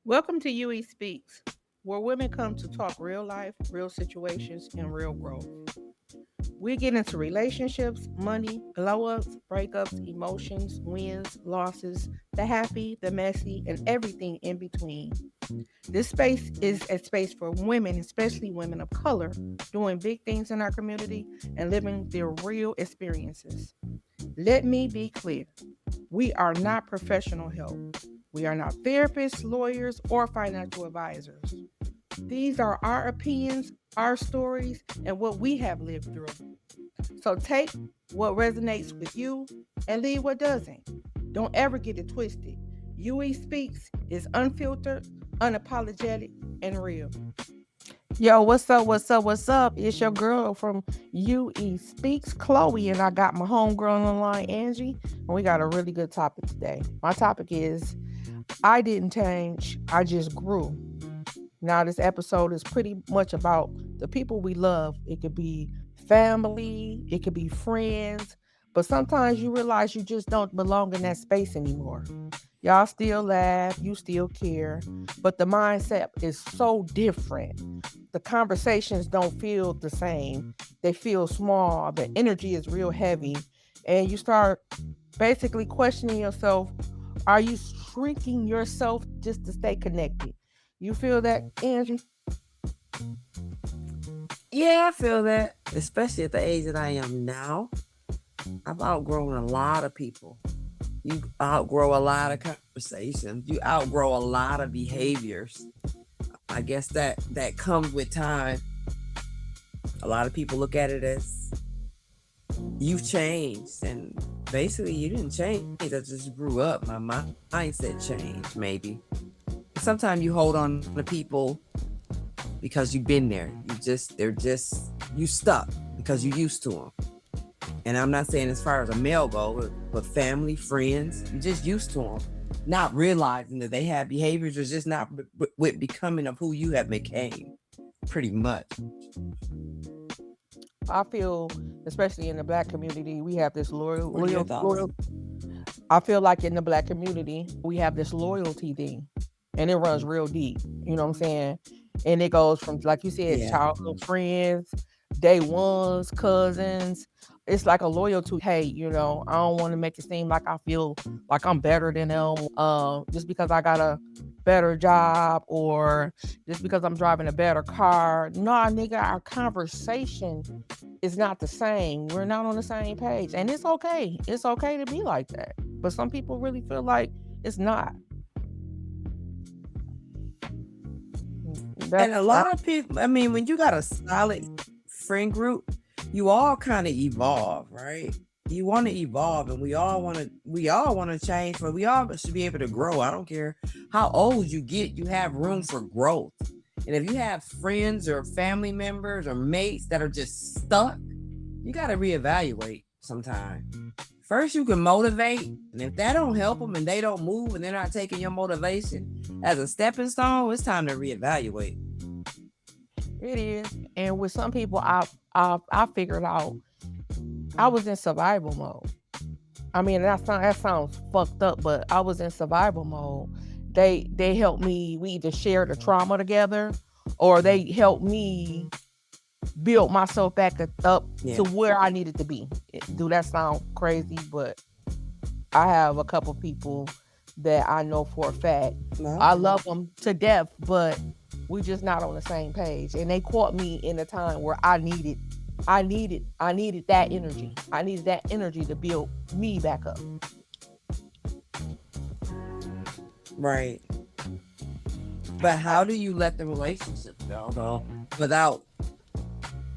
Welcome to UE Speaks, where women come to talk real life, real situations, and real growth. We get into relationships, money, glow ups, breakups, emotions, wins, losses, the happy, the messy, and everything in between. This space is a space for women, especially women of color, doing big things in our community and living their real experiences. Let me be clear, we are not professional help. We are not therapists, lawyers, or financial advisors. These are our opinions, our stories, and what we have lived through. So take what resonates with you and leave what doesn't. Don't ever get it twisted. UE Speaks is unfiltered, unapologetic, and real. Yo, what's up? What's up? What's up? It's your girl from UE Speaks, Chloe, and I got my homegirl on the line, Angie, and we got a really good topic today. My topic is I didn't change, I just grew. Now, this episode is pretty much about the people we love. It could be family, it could be friends, but sometimes you realize you just don't belong in that space anymore. Y'all still laugh, you still care, but the mindset is so different. The conversations don't feel the same, they feel small, the energy is real heavy, and you start basically questioning yourself. Are you shrinking yourself just to stay connected? You feel that, Angie? Yeah, I feel that, especially at the age that I am now. I've outgrown a lot of people. You outgrow a lot of conversations. You outgrow a lot of behaviors. I guess that comes with time. A lot of people look at it as you've changed, and basically you didn't change. I just grew up. My mindset changed, maybe. Sometimes you hold on to people because you've been there. You stuck because you used to them. And I'm not saying as far as a male goes, but family, friends, you just used to them, not realizing that they have behaviors or just not with becoming of who you have became, pretty much. I feel, especially in the black community, we have this What are your thoughts? loyal. I feel like in the black community, we have this loyalty thing, and it runs real deep. You know what I'm saying? And it goes from, like you said, Yeah. childhood friends, day ones, cousins. It's like a loyalty. Hey, I don't want to make it seem like I feel like I'm better than them. Just because I got a better job or just because I'm driving a better car. Nah, nigga, our conversation is not the same. We're not on the same page. And it's okay. It's okay to be like that. But some people really feel like it's not. And a That's lot of people, I mean, when you got a solid friend group, you all kind of evolve, right? You want to evolve, and we all want to change, but we all should be able to grow. I don't care how old you get, you have room for growth. And if you have friends or family members or mates that are just stuck, you got to reevaluate sometime. First, you can motivate, and if that don't help them and they don't move and they're not taking your motivation as a stepping stone, it's time to reevaluate. it is. And with some people, I figured out I was in survival mode. I mean, that sounds fucked up, but I was in survival mode. They helped me. We either shared the trauma together, or they helped me build myself back up Yeah. to where I needed to be. Do that sound crazy? But I have a couple people that I know for a fact. I Okay. love them to death, but we just not on the same page. And they caught me in a time where I needed that energy. I needed that energy to build me back up. Right. But how do you let the relationship go though, without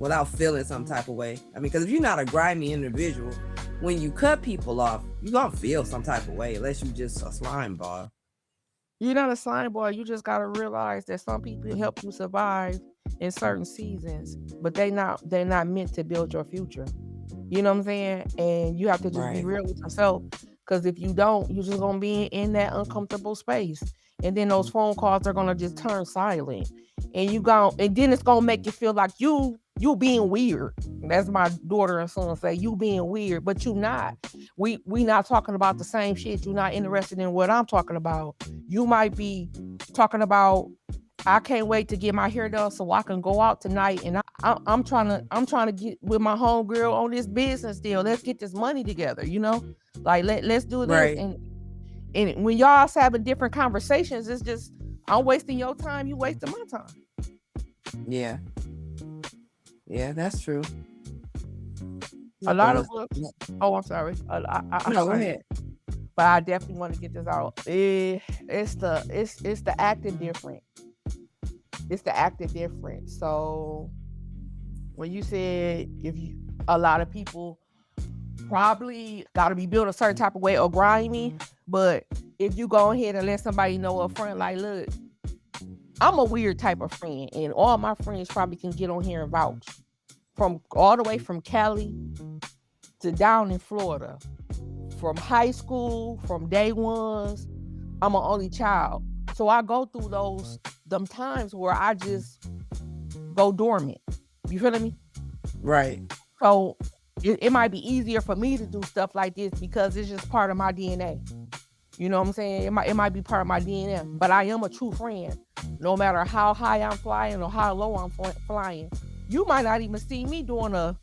without feeling some type of way? I mean, because if you're not a grimy individual, when you cut people off, you're gonna feel some type of way unless you just a slime ball. You're not a slime boy. You just gotta realize that some people help you survive in certain seasons, but they're not meant to build your future. You know what I'm saying? And you have to just be Right. real with yourself. Because if you don't, you're just gonna be in that uncomfortable space. And then those phone calls are gonna just turn silent. And then it's gonna make you feel like you being weird. That's my daughter and son say, you being weird, but you not. We not talking about the same shit. You're not interested in what I'm talking about. You might be talking about I can't wait to get my hair done so I can go out tonight, and I'm trying to get with my homegirl on this business deal. Let's get this money together, like let's do this. Right. And when y'all having different conversations, it's just I'm wasting your time, you wasting my time. Yeah. Yeah, that's true. A Nothing lot of was. us. Oh, I'm sorry. No, go ahead. But I definitely want to get this out. It's the acting different. It's the acting different. So when you said a lot of people probably got to be built a certain type of way or grimy, but if you go ahead and let somebody know up front, like, look, I'm a weird type of friend, and all my friends probably can get on here and vouch, from all the way from Cali to down in Florida, from high school, from day ones. I'm an only child, so I go through them times where I just go dormant. You feel me? Right. So it might be easier for me to do stuff like this because it's just part of my DNA. You know what I'm saying? It might be part of my DNA, but I am a true friend. No matter how high I'm flying or how low I'm flying, you might not even see me doing a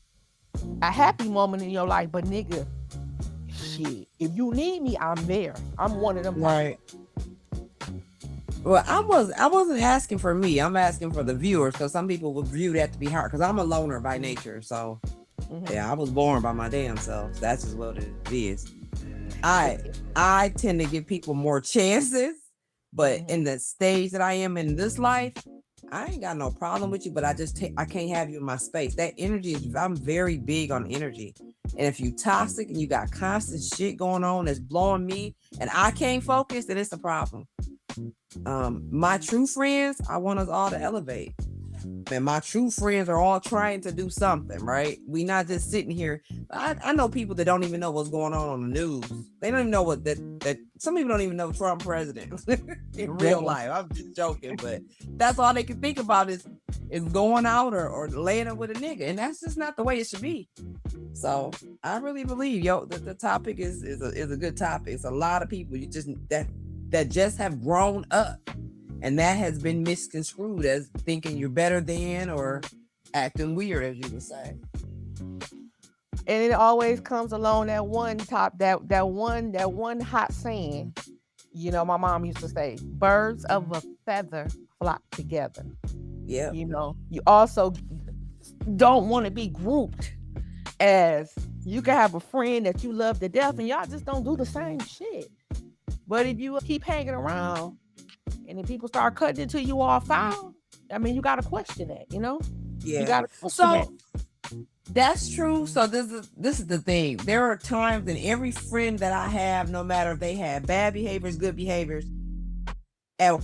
happy moment in your life, but nigga, shit, if you need me, I'm there. I'm one of them. Right. Well, I wasn't asking for me. I'm asking for the viewers, because some people would view that to be hard. Because I'm a loner by nature, so yeah, I was born by my damn self. That's just what it is. I tend to give people more chances, but in the stage that I am in this life, I ain't got no problem with you. But I can't have you in my space. That energy is. I'm very big on energy, and if you toxic and you got constant shit going on that's blowing me, and I can't focus, then it's a problem. My true friends, I want us all to elevate. And my true friends are all trying to do something, right? We not just sitting here. I know people that don't even know what's going on the news. They don't even know that some people don't even know Trump president in real life. I'm just joking, but that's all they can think about is going out or laying up with a nigga. And that's just not the way it should be. So I really believe, that the topic is a good topic. It's a lot of people that just have grown up, and that has been misconstrued as thinking you're better than or acting weird, as you would say. And it always comes along that one hot saying. My mom used to say, "Birds of a feather flock together." Yeah. You also don't want to be grouped as you can have a friend that you love to death and y'all just don't do the same shit. But if you keep hanging around and then people start cutting into you all foul, I mean, you got to question that, Yeah. You got to question that. That's true. So this is the thing. There are times in every friend that I have, no matter if they have bad behaviors, good behaviors, at a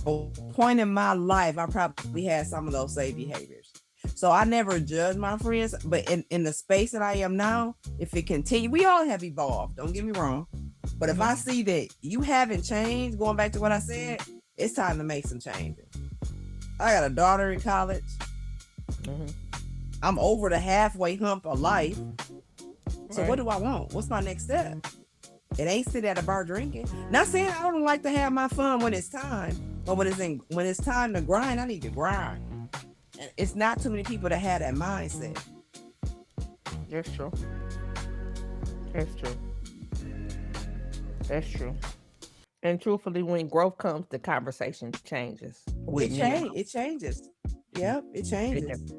point in my life, I probably had some of those same behaviors. So I never judge my friends, but in the space that I am now, if it continues, we all have evolved. Don't get me wrong. But if I see that you haven't changed, going back to what I said, it's time to make some changes. I got a daughter in college. I'm over the halfway hump of life. So what do I want? What's my next step? It ain't sit at a bar drinking. Not saying I don't like to have my fun when it's time, but when it's time to grind, I need to grind. And it's not too many people that have that mindset. That's true. That's true. That's true. And truthfully, when growth comes, the conversation changes. It changes. Yep, it changes.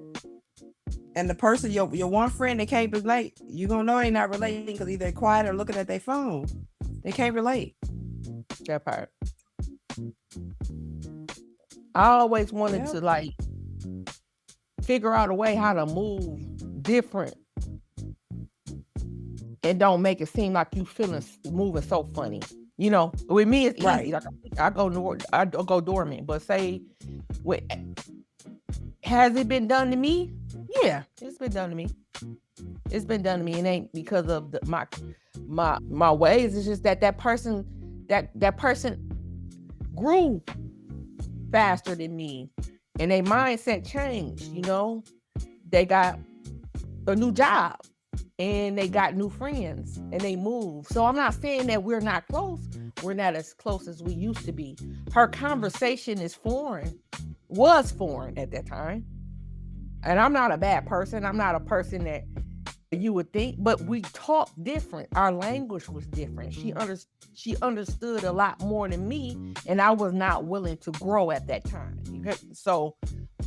And the person, your one friend, they can't relate. You gonna know they not relating because either they're quiet or looking at their phone. They can't relate. That part. I always wanted to figure out a way how to move different and don't make it seem like you moving so funny. With me it's easy. Like, I go dormant, but say, has it been done to me? Yeah, it's been done to me. It's been done to me. It ain't because of my ways. It's just that person grew faster than me, and their mindset changed. They got a new job, and they got new friends, and they moved. So I'm not saying that we're not close, we're not as close as we used to be. Her conversation is foreign, was foreign at that time. And I'm not a bad person. I'm not a person that you would think, but we talked different. Our language was different. She understood a lot more than me, and I was not willing to grow at that time. So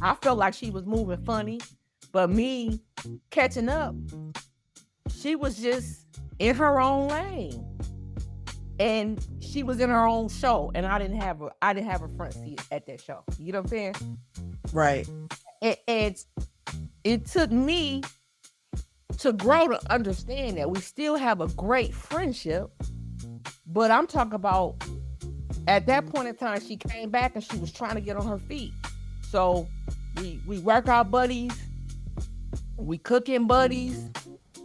I felt like she was moving funny, but me catching up, she was just in her own lane, and she was in her own show, and I didn't have a front seat at that show. You know what I'm saying? Right. And it took me to grow to understand that we still have a great friendship. But I'm talking about at that point in time, she came back and she was trying to get on her feet. So we workout buddies, we cooking buddies,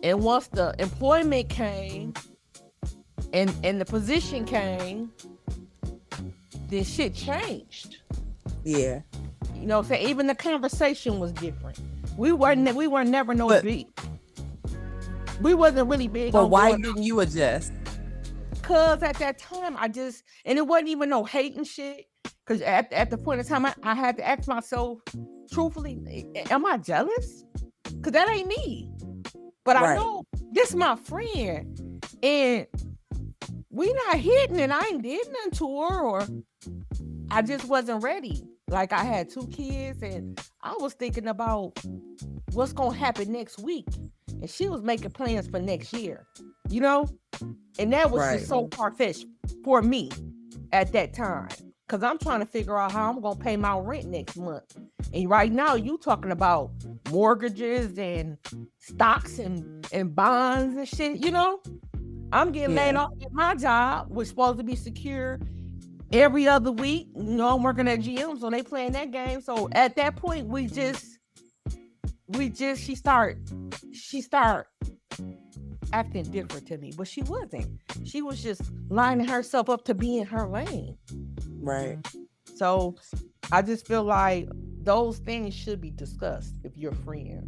and once the employment came and the position came, then shit changed. Yeah. You know what I'm saying? Even the conversation was different. We were never no But big. We wasn't really big but on why going didn't you adjust? cause at that time and it wasn't even no hating shit. Cause at the point in time I had to ask myself truthfully, am I jealous? Cause that ain't me. But I Right. know this my friend. And we not hitting and I ain't did nothing to her or I just wasn't ready. Like I had 2 kids and I was thinking about what's gonna happen next week. And she was making plans for next year, you know? And that was Right. just so far-fetched for me at that time. Cause I'm trying to figure out how I'm gonna pay my rent next month. And right now you talking about mortgages and stocks and bonds and shit, you know? I'm getting laid Yeah. off at my job, which supposed to be secure every other week. You know, I'm working at GM, so they playing that game. So at that point, she start acting different to me, but she wasn't. She was just lining herself up to be in her lane. Right. So I just feel like those things should be discussed if you're friends.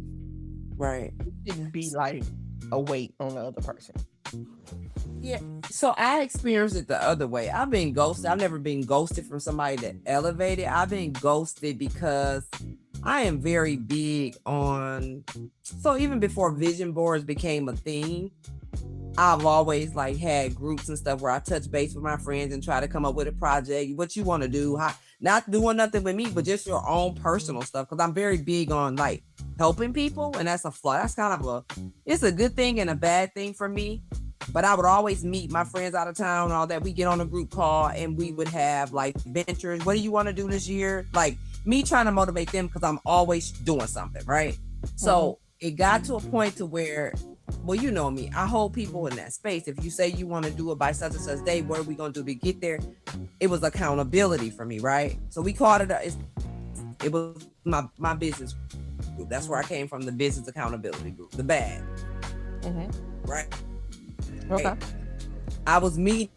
Right. It shouldn't be like a weight on the other person. Yeah. So I experienced it the other way. I've been ghosted. I've never been ghosted from somebody that elevated. I've been ghosted because I am very big on. So even before vision boards became a thing, I've always like had groups and stuff where I touch base with my friends and try to come up with a project. What you want to do? Not doing nothing with me, but just your own personal stuff. Because I'm very big on like helping people, and that's a flaw. That's kind of it's a good thing and a bad thing for me. But I would always meet my friends out of town and all that. We get on a group call and we would have like ventures. What do you want to do this year? Like me trying to motivate them because I'm always doing something, right? So it got to a point to where, well, you know me, I hold people in that space. If you say you want to do it by such and such day, what are we going to do to get there? It was accountability for me, right? So we called it was my business group. That's where I came from, the business accountability group, the bad, right? Okay. I was meeting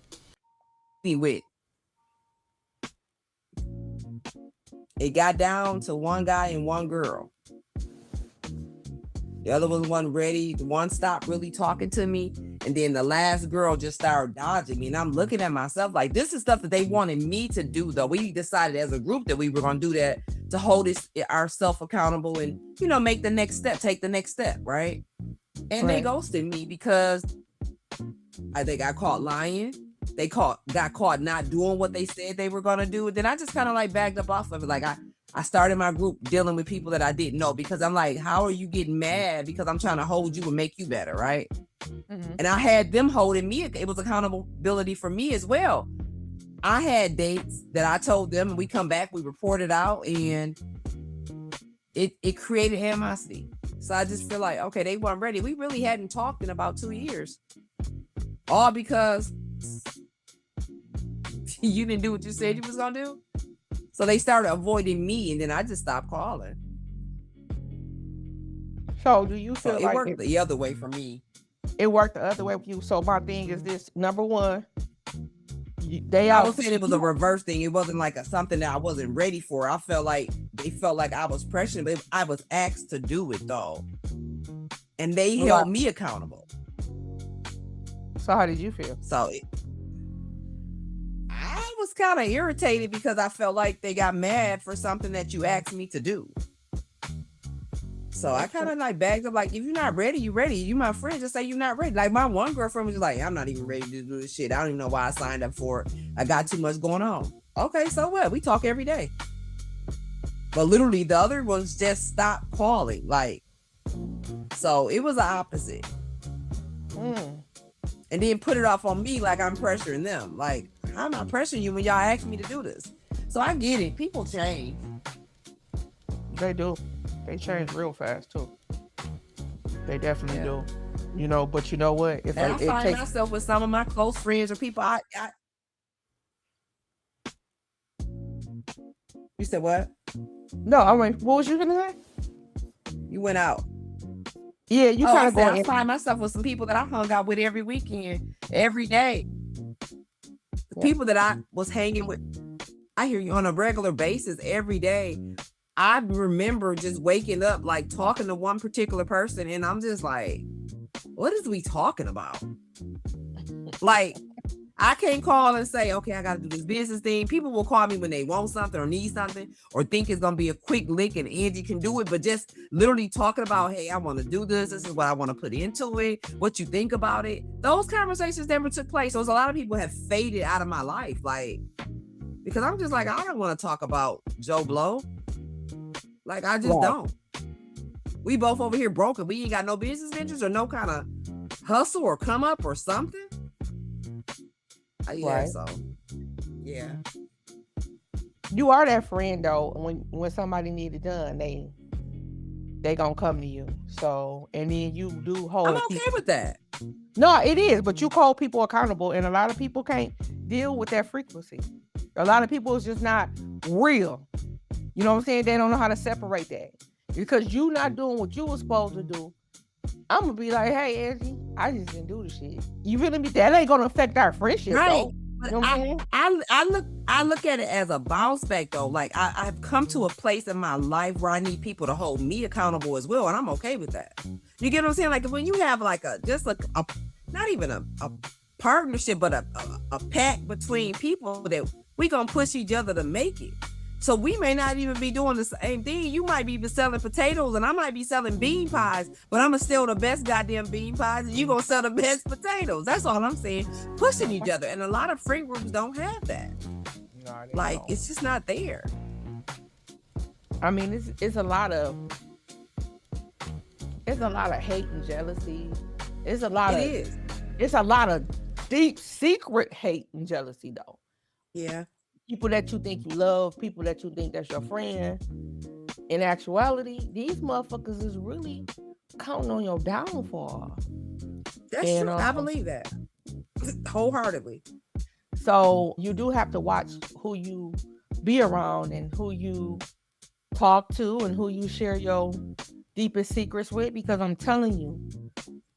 with. It got down to one guy and one girl. The other one wasn't ready. The one stopped really talking to me. And then the last girl just started dodging me. And I'm looking at myself like, this is stuff that they wanted me to do, though. We decided as a group that we were going to do that to hold ourselves accountable and, make the next step, take the next step, right? And they ghosted me because they got caught lying. They got caught not doing what they said they were going to do. And then I just kind of like backed up off of it. Like I started my group dealing with people that I didn't know because I'm like, how are you getting mad? Because I'm trying to hold you and make you better, right? And I had them holding me. It was accountability for me as well. I had dates that I told them and we come back, we reported out, and it created animosity. So I just feel like, okay, they weren't ready. We really hadn't talked in about 2 years. All because you didn't do what you said you was going to do. So they started avoiding me, and then I just stopped calling. So do you feel it like worked the other way for me? It worked the other way with you. So my thing is this: number one, I was saying it was a reverse thing. It wasn't like something that I wasn't ready for. I felt like they felt like I was pressured, but I was asked to do it though, and they held me accountable. So how did you feel? So I was kind of irritated because I felt like they got mad for something that you asked me to do. So I kind of like bagged up, like, if you're not ready, you ready. You my friend, just say you're not ready. Like my one girlfriend was just like, I'm not even ready to do this shit. I don't even know why I signed up for it. I got too much going on. Okay, so what? We talk every day. But literally the other ones just stopped calling. Like, so it was the opposite. And then put it off on me like I'm pressuring them. Like, I'm not pressuring you when y'all ask me to do this. So I get it. People change. They do. They change real fast too. They definitely do. You know, but you know what? If I find myself with some of my close friends or people, You said what? No, I mean, what was you gonna say? You went out. Yeah, you kind of going. I find myself with some people that I hung out with every weekend, every day. The people that I was hanging with, I hear you on a regular basis every day. I remember just waking up, like talking to one particular person, and I'm just like, what is we talking about? Like, I can't call and say, okay, I got to do this business thing. People will call me when they want something or need something or think it's going to be a quick lick and Angie can do it. But just literally talking about, hey, I want to do this. This is what I want to put into it. What you think about it. Those conversations never took place. So a lot of people have faded out of my life. Like, because I'm just like, I don't want to talk about Joe Blow. Like, I just don't. We both over here broken. We ain't got no business ventures or no kind of hustle or come up or something. Yeah, so yeah. You are that friend though. When somebody need it done, they gonna come to you. So, and then you do hold. I'm okay with that. No, it is, but you hold people accountable, and a lot of people can't deal with that frequency. A lot of people is just not real. You know what I'm saying? They don't know how to separate that because you not doing what you were supposed to do. I'm gonna be like, hey, Angie, I just didn't do the shit. You feeling me? That ain't gonna affect our friendship, right? Though. But you know I look at it as a bounce back though. Like I've come to a place in my life where I need people to hold me accountable as well, and I'm okay with that. You get what I'm saying? Like when you have like a not even a partnership, but a pact between people that we gonna push each other to make it. So we may not even be doing the same thing. You might be selling potatoes and I might be selling bean pies, but I'm going to sell the best goddamn bean pies and you going to sell the best potatoes. That's all I'm saying. Pushing each other. And a lot of friend groups don't have that. No, like, it's just not there. I mean, it's a lot of hate and jealousy. It's a lot of deep secret hate and jealousy though. Yeah. People that you think you love, people that you think that's your friend. In actuality, these motherfuckers is really counting on your downfall. That's true. I believe that wholeheartedly. So you do have to watch who you be around and who you talk to and who you share your deepest secrets with, because I'm telling you,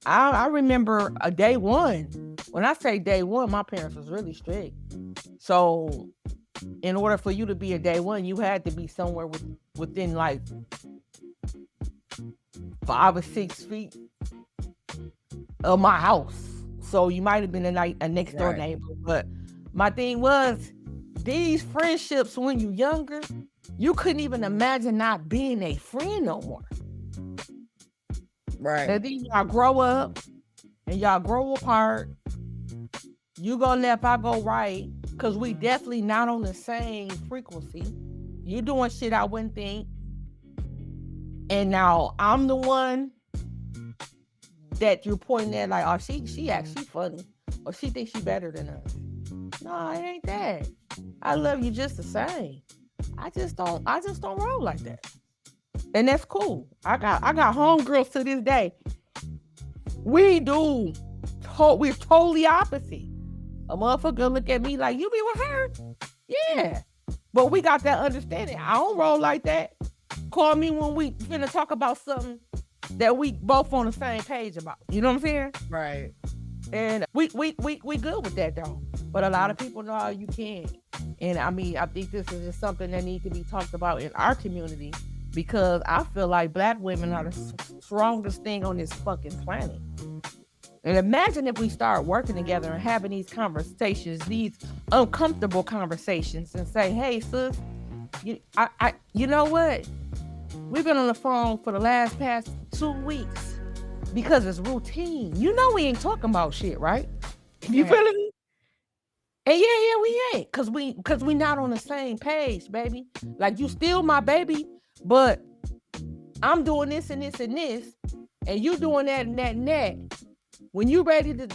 I remember a day one. When I say day one, my parents was really strict. So in order for you to be a day one, you had to be somewhere within like 5 or 6 feet of my house. So you might have been a next door neighbor. But my thing was, these friendships when you're younger, you couldn't even imagine not being a friend no more. Right. And then y'all grow up and y'all grow apart. You go left, I go right, because we definitely not on the same frequency. You doing shit I wouldn't think. And now I'm the one that you're pointing at like, oh, she actually funny. Or she thinks she better than us. No, it ain't that. I love you just the same. I just don't roll like that. And that's cool. I got homegirls to this day. We're totally opposite. A motherfucker look at me like, you be with her? Yeah. But we got that understanding. I don't roll like that. Call me when we finna talk about something that we both on the same page about. You know what I'm saying? Right. And we good with that though. But a lot of people know you can't. And I mean, I think this is just something that needs to be talked about in our community, because I feel like Black women are the strongest thing on this fucking planet. And imagine if we start working together and having these conversations, these uncomfortable conversations, and say, "Hey, sis, you know what? We've been on the phone for the past 2 weeks because it's routine. You know we ain't talking about shit, right? You Right. feeling me? And yeah, we ain't, cause we not on the same page, baby. Like you still my baby, but I'm doing this and this and this, and you doing that and that and that. When you ready to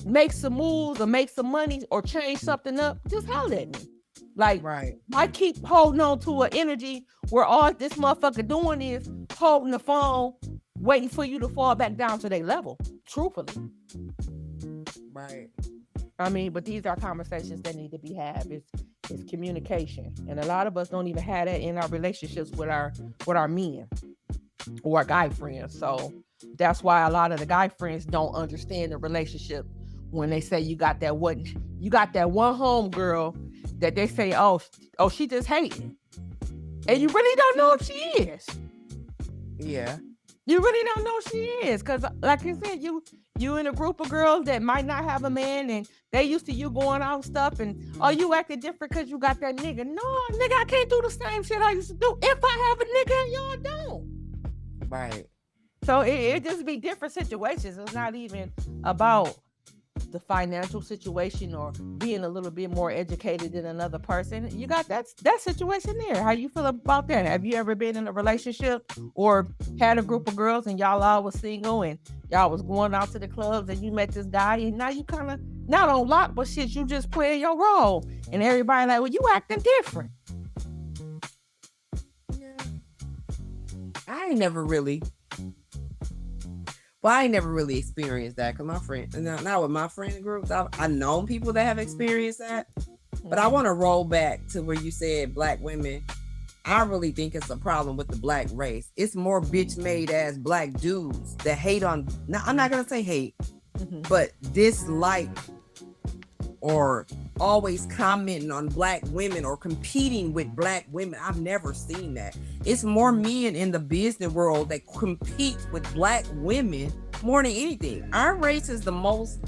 make some moves or make some money or change something up, just holler at me. Like, Right. I keep holding on to an energy where all this motherfucker doing is holding the phone, waiting for you to fall back down to their level. Truthfully. Right. I mean, but these are conversations that need to be had. It's communication. And a lot of us don't even have that in our relationships with our men or our guy friends. So that's why a lot of the guy friends don't understand the relationship when they say you got that one home girl that they say, oh, she just hating. And you really don't know if she is. Yeah. You really don't know she is. Cause like I said, you in a group of girls that might not have a man and they used to you going out and stuff and you acting different because you got that nigga. No, nigga, I can't do the same shit I used to do if I have a nigga and y'all don't. Right. So it just be different situations. It's not even about the financial situation or being a little bit more educated than another person. You got that situation there. How you feel about that? Have you ever been in a relationship or had a group of girls and y'all all was single and y'all was going out to the clubs and you met this guy and now you kind of not on lock, but shit, you just playing your role and everybody like, well, you acting different. Yeah. I ain't never really. Well, I ain't never really experienced that because my friend, not with my friend groups. I known people that have experienced that, but I want to roll back to where you said black women. I really think it's a problem with the black race. It's more bitch made ass black dudes that hate on. Now, I'm not gonna say hate, but dislike or always commenting on black women or competing with black women. I've never seen that. It's more men in the business world that compete with black women more than anything. Our race is the most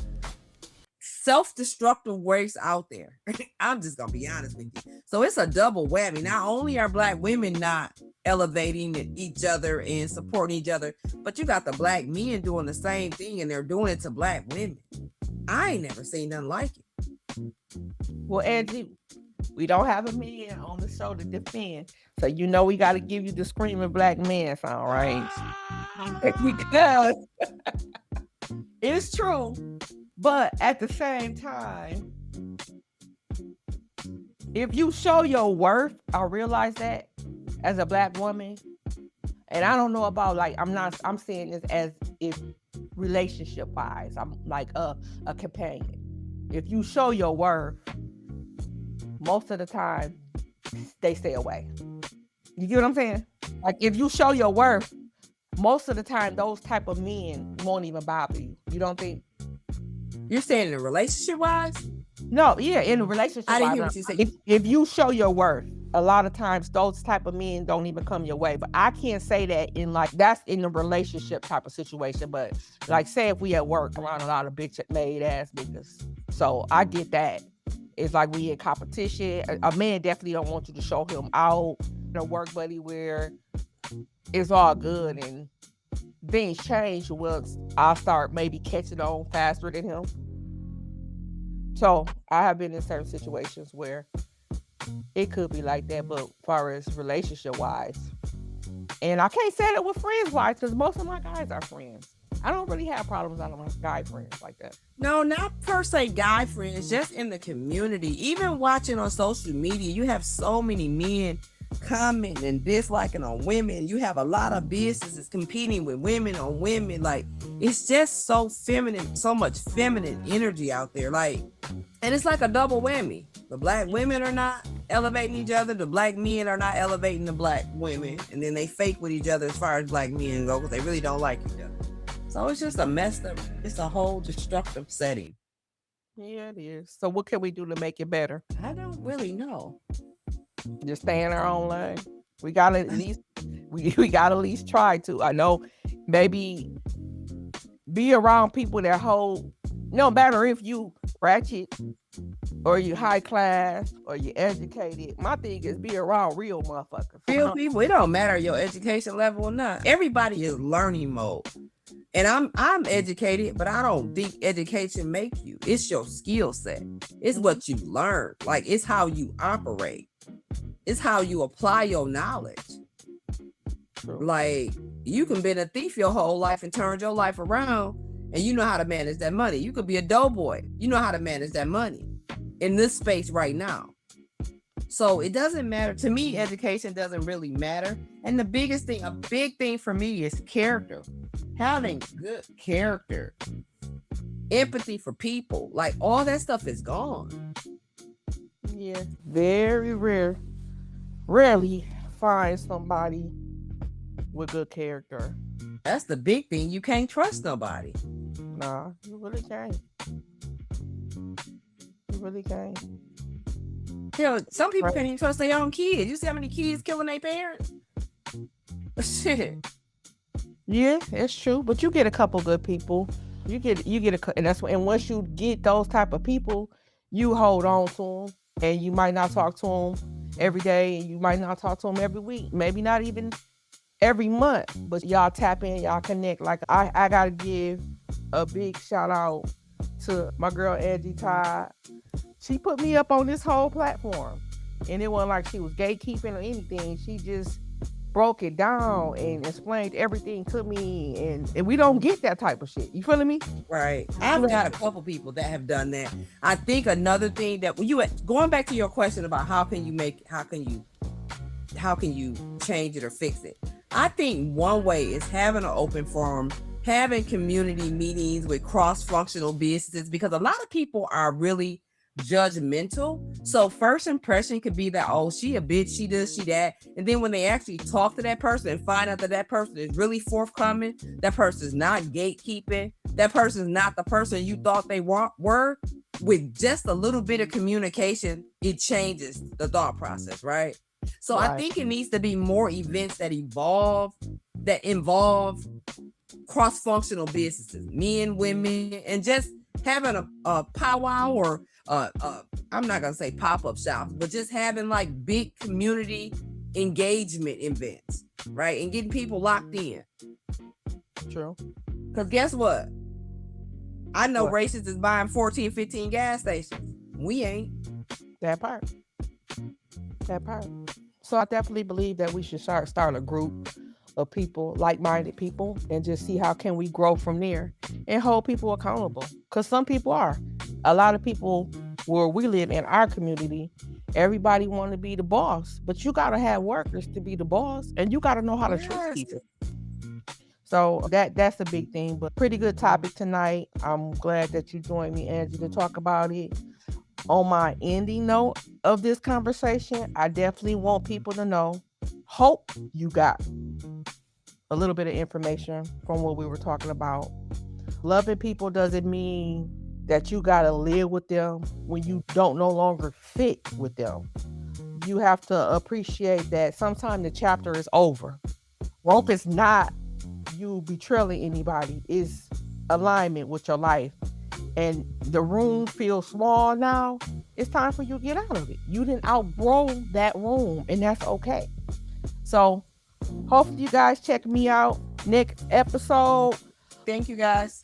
self-destructive race out there. I'm just gonna be honest with you. So it's a double whammy. Not only are black women not elevating each other and supporting each other, but you got the black men doing the same thing and they're doing it to black women. I ain't never seen nothing like it. Well, Angie, we don't have a man on the show to defend. So you know we gotta give you the screaming black man song, right? Because it's true. But at the same time, if you show your worth, I realize that as a black woman, and I don't know about like I'm saying this as if relationship wise, I'm like a companion. If you show your worth, most of the time they stay away. You get what I'm saying? Like if you show your worth, most of the time those type of men won't even bother you. You don't think? You're saying in a relationship wise? No, yeah, in a relationship. I didn't hear what you said. If you show your worth, a lot of times those type of men don't even come your way. But I can't say that in like that's in a relationship type of situation. But like say if we at work around a lot of bitch made ass niggas. So I get that. It's like we in competition. A man definitely don't want you to show him out in a work buddy where it's all good and things change. Well, I'll start maybe catching on faster than him. So I have been in certain situations where it could be like that, but as far as relationship wise, and I can't say that with friends wise because most of my guys are friends. I don't really have problems out of my guy friends like that. No, not per se guy friends, just in the community. Even watching on social media, you have so many men commenting and disliking on women. You have a lot of businesses competing with women on women. Like, it's just so feminine, so much feminine energy out there. Like, and it's like a double whammy. The black women are not elevating each other. The black men are not elevating the black women. And then they fake with each other as far as black men go because they really don't like each other. So it's just a messed up, it's a whole destructive setting. Yeah, it is. So what can we do to make it better? I don't really know. Just stay in our own lane. We gotta at least we gotta at least try to. I know maybe Be around people that hold, no matter if you ratchet or you high class or you educated. My thing is be around real Real motherfuckers. people, it don't matter your education level or not. Everybody is learning mode. And I'm educated, but I don't think education make you. It's your skill set. It's what you learn. Like it's how you operate. It's how you apply your knowledge. True. Like you can be a thief your whole life and turn your life around, and you know how to manage that money. You could be a doughboy. You know how to manage that money in this space right now. So it doesn't matter. To me, education doesn't really matter. And the biggest thing, a big thing for me is character. Having good character. Empathy for people. Like all that stuff is gone. Yeah. Very rarely find somebody with good character. That's the big thing. You can't trust nobody. Nah, you really can't. You really can't. You know, some people can't even trust their own kids. You see how many kids killing their parents? Shit. Yeah, it's true. But you get a couple good people. You get and that's and once you get those type of people, you hold on to them, and you might not talk to them every day, and you might not talk to them every week, maybe not even every month. But y'all tap in, y'all connect. Like I gotta give a big shout out to my girl Angie Todd. She put me up on this whole platform, and it wasn't like she was gatekeeping or anything. She just broke it down and explained everything to me, and we don't get that type of shit. You feeling me? Right. I've got a couple people that have done that. I think another thing that when you going back to your question about how can you change it or fix it? I think one way is having an open forum, having community meetings with cross-functional businesses, because a lot of people are really judgmental. So first impression could be that, oh, she a bitch, she this, she that. And then when they actually talk to that person and find out that that person is really forthcoming, that person is not gatekeeping, that person is not the person you thought they were, with just a little bit of communication, it changes the thought process, right? So I think it needs to be more events that involve cross-functional businesses, men, women, and just having a powwow or I'm not gonna say pop-up shops, but just having like big community engagement events, right? And getting people locked in. True. Because guess what? I know racists is buying 14, 15 gas stations. We ain't. That part. So I definitely believe that we should start a group of people, like-minded people, and just see how can we grow from there and hold people accountable. Because some people are. A lot of people where we live in our community, everybody want to be the boss, but you got to have workers to be the boss, and you got to know how to treat people. So that's a big thing, but pretty good topic tonight. I'm glad that you joined me, Angie, to talk about it. On my ending note of this conversation, I definitely want people to know, hope you got a little bit of information from what we were talking about. Loving people doesn't mean that you got to live with them when you don't no longer fit with them. You have to appreciate that sometimes the chapter is over. Hope is not you betraying anybody, is alignment with your life. And the room feels small now, it's time for you to get out of it. You didn't outgrow that room, and that's okay. So hopefully you guys check me out next episode. Thank you, guys.